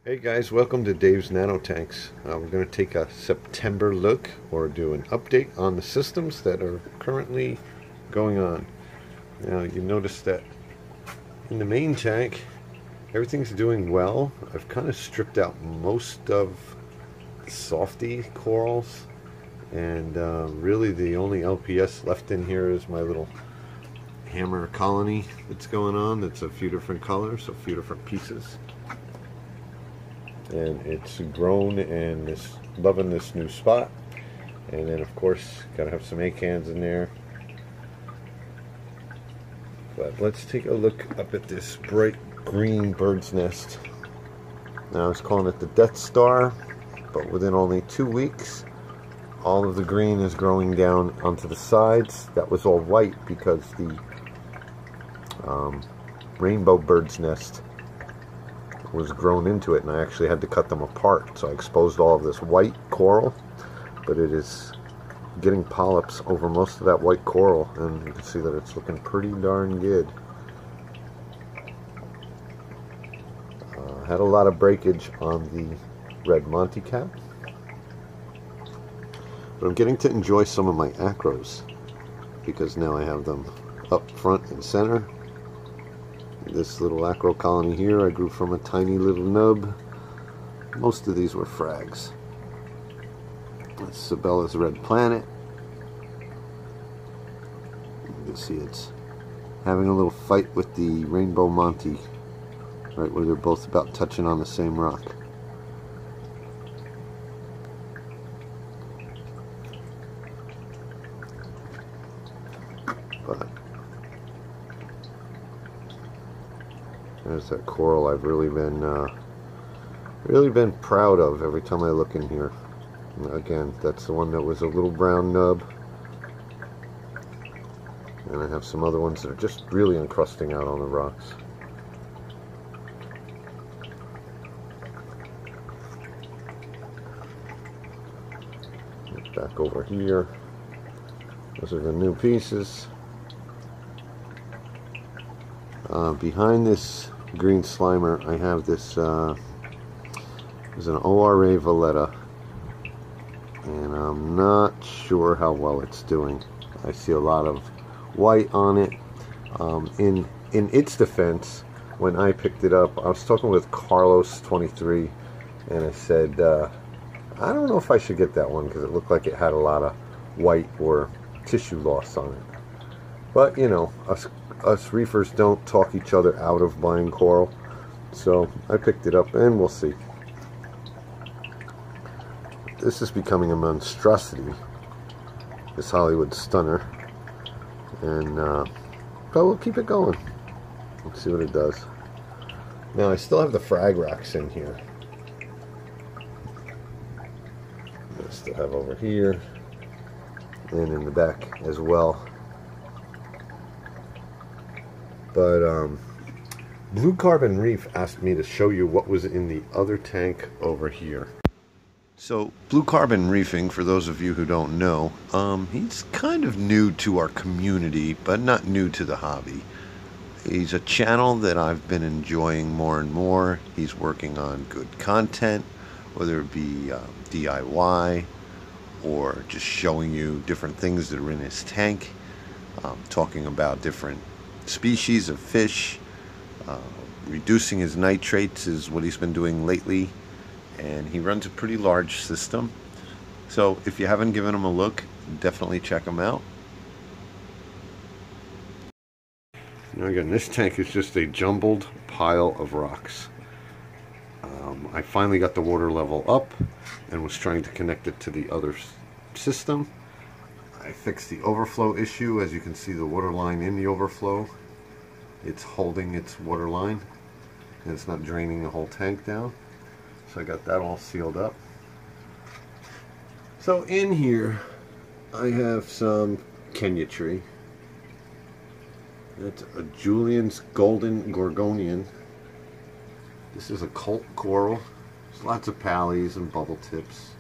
Hey guys, welcome to Dave's Nano Tanks. We're going to take a September look or do an update on the systems that are currently going on. Now you notice that in the main tank everything's doing well. I've kind of stripped out most of the softy corals, and really the only LPS left in here is my little hammer colony that's going on. That's a few different colors, a few different pieces. And it's grown and is loving this new spot. And then of course gotta have some acans in there. But let's take a look up at this bright green bird's nest. Now I was calling it the Death Star, but within only 2 weeks all of the green is growing down onto the sides. That was all white because the rainbow bird's nest was grown into it, and I actually had to cut them apart. So I exposed all of this white coral, but it is getting polyps over most of that white coral, and you can see that it's looking pretty darn good. Had a lot of breakage on the red Monty cap, but I'm getting to enjoy some of my acros because now I have them up front and center. This little acro colony here I grew from a tiny little nub. Most of these were frags. That's Sabella's Red Planet. You can see it's having a little fight with the Rainbow Monty, right where they're both about touching on the same rock. But there's that coral I've really been proud of every time I look in here. Again, that's the one that was a little brown nub, and I have some other ones that are just really encrusting out on the rocks. Back over here, those are the new pieces. Behind this green slimer I have this is an ORA Valletta, and I'm not sure how well it's doing. I see a lot of white on it. In its defense, when I picked it up, I was talking with Carlos23, and I said I don't know if I should get that one because it looked like it had a lot of white or tissue loss on it. But you know, us reefers don't talk each other out of buying coral, so I picked it up, and we'll see. This is becoming a monstrosity, this Hollywood stunner, and but we'll keep it going. Let's see what it does. Now I still have the Frag rocks in here. I still have over here and in the back as well. But Blue Carbon Reef asked me to show you what was in the other tank over here. So Blue Carbon Reefing, for those of you who don't know, he's kind of new to our community, but not new to the hobby. He's a channel that I've been enjoying more and more. He's working on good content, whether it be DIY or just showing you different things that are in his tank, talking about different species of fish. Reducing his nitrates is what he's been doing lately, and he runs a pretty large system. So if you haven't given him a look, definitely check him out. Now again, this tank is just a jumbled pile of rocks. I finally got the water level up and was trying to connect it to the other system. I fixed the overflow issue. As you can see, the water line in the overflow, it's holding its water line and it's not draining the whole tank down. So I got that all sealed up. So in here I have some Kenya tree. That's a Julian's Golden Gorgonian. This is a cult coral. There's lots of pallies and bubble tips.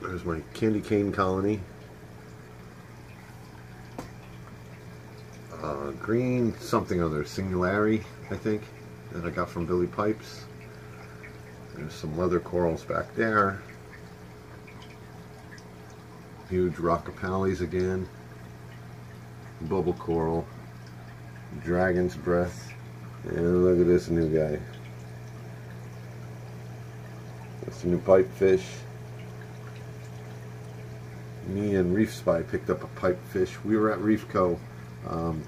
There's my candy cane colony. Green something other, Singularity, I think. that I got from Billy Pipes. There's some leather corals back there. Huge rockapallies again. Bubble coral. Dragon's breath. And look at this new guy. That's a new pipefish. Me and Reef Spy picked up a pipefish. We were at Reef Co.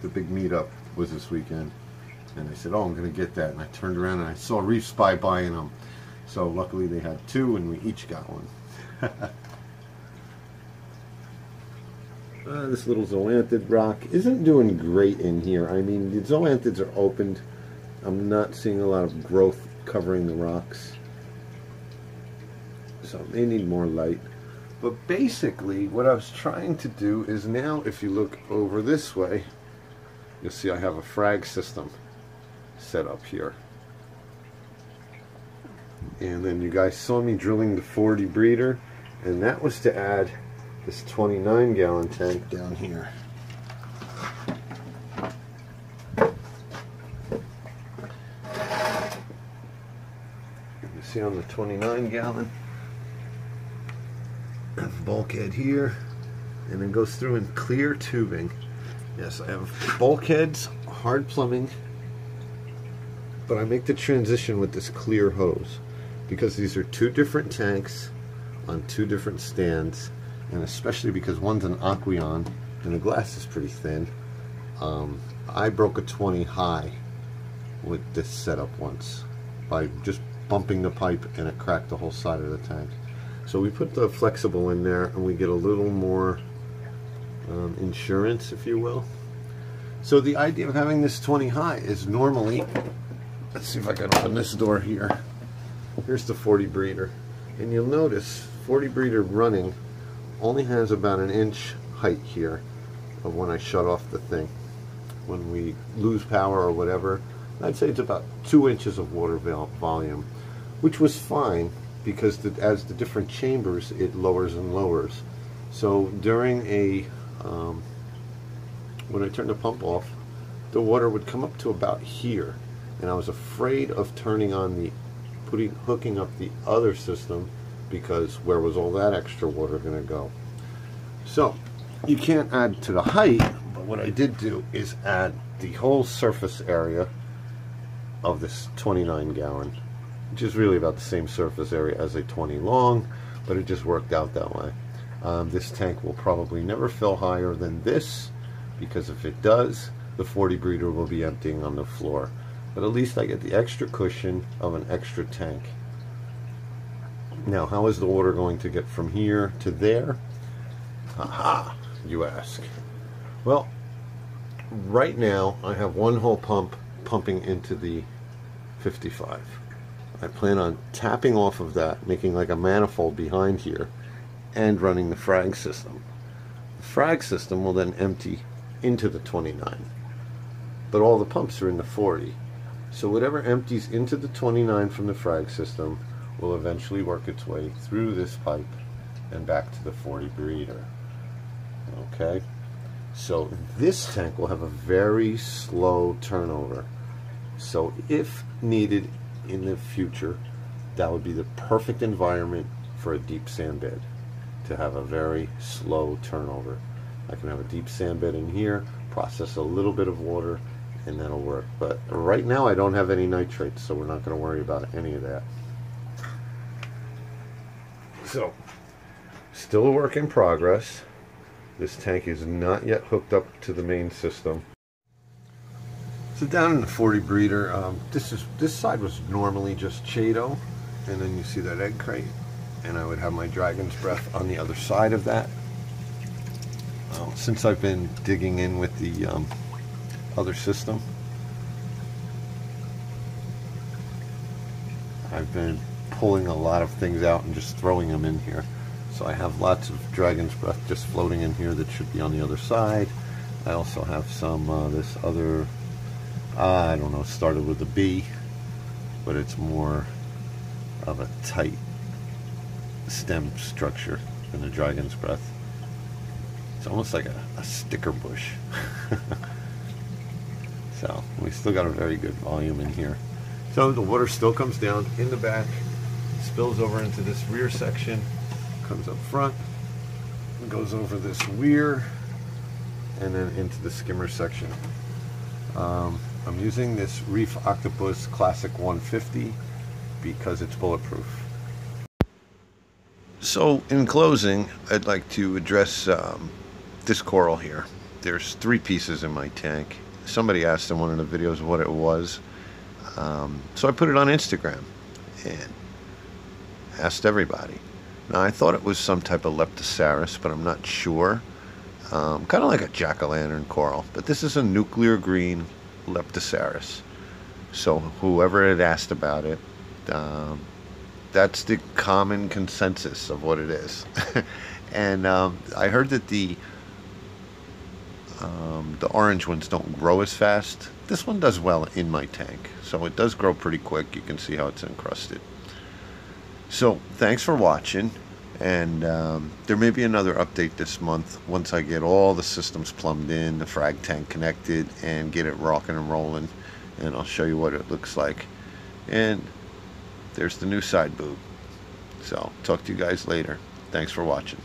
The big meetup was this weekend. And I said, oh, I'm going to get that. And I turned around and I saw Reef Spy buying them. So luckily they had two and we each got one. This little zoanthid rock isn't doing great in here. I mean, the zoanthids are opened. I'm not seeing a lot of growth covering the rocks. So they need more light. But basically, what I was trying to do is now, if you look over this way, you'll see I have a Frag system set up here. And then you guys saw me drilling the 40 breeder, and that was to add this 29-gallon tank down here. You see on the 29-gallon bulkhead here, and then goes through in clear tubing. Yes, I have bulkheads, hard plumbing, but I make the transition with this clear hose because these are two different tanks on two different stands, and especially because one's an Aqueon and the glass is pretty thin. I broke a 20 high with this setup once by just bumping the pipe, and it cracked the whole side of the tank. So we put the flexible in there and we get a little more insurance, if you will. So the idea of having this 20 high is normally, let's see if I can open this door here. Here's the 40 breeder. And you'll notice 40 breeder running only has about an inch height here of when I shut off the thing. When we lose power or whatever, I'd say it's about 2 inches of water volume, which was fine because as the different chambers, it lowers and lowers. So during when I turned the pump off, the water would come up to about here, and I was afraid of turning on hooking up the other system, because where was all that extra water going to go? So you can't add to the height, but what I did do is add the whole surface area of this 29-gallon, which is really about the same surface area as a 20 long, but it just worked out that way. This tank will probably never fill higher than this, because if it does, the 40 breeder will be emptying on the floor. But at least I get the extra cushion of an extra tank. Now, how is the water going to get from here to there? Aha, you ask. Well, right now I have one whole pump pumping into the 55. I plan on tapping off of that, making like a manifold behind here, and running the Frag system. The Frag system will then empty into the 29, but all the pumps are in the 40. So whatever empties into the 29 from the Frag system will eventually work its way through this pipe and back to the 40 breeder. Okay, so this tank will have a very slow turnover. So if needed in the future, that would be the perfect environment for a deep sand bed, to have a very slow turnover. I can have a deep sand bed in here, process a little bit of water, and that'll work. But right now I don't have any nitrates, so we're not going to worry about any of that. So, still a work in progress. This tank is not yet hooked up to the main system. So down in the 40 breeder, this side was normally just Chaeto, and then you see that egg crate, and I would have my Dragon's Breath on the other side of that. Since I've been digging in with the other system, I've been pulling a lot of things out and just throwing them in here. So I have lots of Dragon's Breath just floating in here that should be on the other side. I also have some this other, I don't know, started with a B, but it's more of a tight stem structure than a Dragon's Breath. It's almost like a sticker bush. So we still got a very good volume in here. So the water still comes down in the back, spills over into this rear section, comes up front, and goes over this weir, and then into the skimmer section. I'm using this Reef Octopus Classic 150 because it's bulletproof. So in closing, I'd like to address this coral here. There's 3 pieces in my tank. Somebody asked in one of the videos what it was. So I put it on Instagram and asked everybody. Now I thought it was some type of Leptosaurus, but I'm not sure. Kind of like a jack-o'-lantern coral, but this is a nuclear green Leptosaurus. So whoever had asked about it, that's the common consensus of what it is. And I heard that the orange ones don't grow as fast. This one does well in my tank, so it does grow pretty quick. You can see how it's encrusted. So thanks for watching, and there may be another update this month once I get all the systems plumbed in, the frag tank connected, and get it rocking and rolling, and I'll show you what it looks like. And there's the new side boob. So talk to you guys later. Thanks for watching.